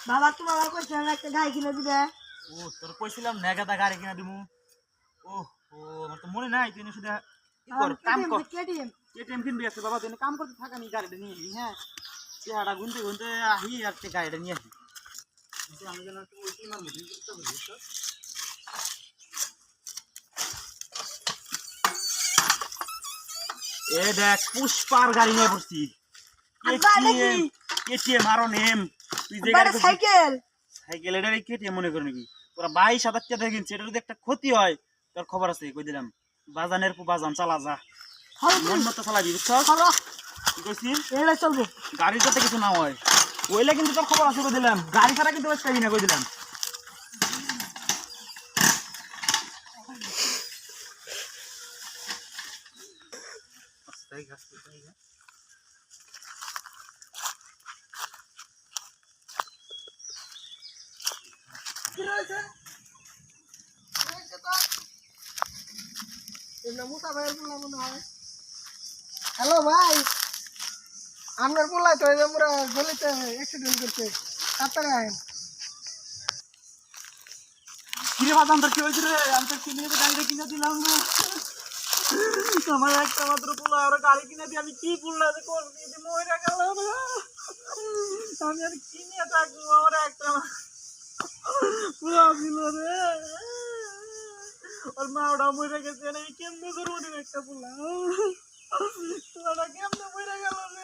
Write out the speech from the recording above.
বাবা তোমার কইছিলাম একটা গাড়ি কিনে দিবে। ও তোর কইছিলাম নেগাদা গাড়ি কিনা দিমু। ও ও আমার তো মনে নাই তুই শুধু কি কর কাম কর। কেটিএম কিনবি আছে বাবা তুই কাম করতে থাকা নি গাড়িটা নিয়ে আহি হ্যাঁ চেহারা গুনতে গুনতে আহি আর তে গাড়িটা নিয়ে আহি কিন্তু আমি যেন একটু ওই মার মধ্যে করতে পারি তো এ দেখ পুষ্পার গাড়ি নিয়ে বসছি কেটিএম আরো নেম তুই যে গাড়ি সাইকেল সাইকেল এটারে কেটিএম মনে করে নাকি তোরা 22,000 টাকা দিয়ে কিনছিস এটা যদি একটা ক্ষতি হয় তোর খবর আছে কই দিলাম বাজানের পু বাজান চালা যা মন মতো চালাবি বুঝছস কি কইছিস এটা চলবে গাড়ির যাতে কিছু না হয় ওইলে কিন্তু তোর খবর আছে কই দিলাম গাড়ি ছাড়া কিন্তু বেশ পাবি না কই দিলাম আস্তে আস্তে কি রয়েছে মুসা ভাইয়ের পোলা মনে হয়। হ্যালো ভাই আপনার পোলা তো আমরা গলিতে অ্যাক্সিডেন্ট করছে তাড়াতাড়ি আয়েন। কিরে বাদাম তোর কি হয়েছে রে আমি তো কিনে গাড়িটা কিনে দিলাম না আমার একটা মাত্র পোলা আর গাড়ি কিনে দিয়ে আমি কি বললা যে কোন দিয়ে মরে গেল আমি আর কিনে থাকবো আমার একটা পোলা ছিল রে ওর মা ওটা মরে গেছে আমি কেমনে করবো একটা পোলা পোলাটা কেমনে মরে গেল রে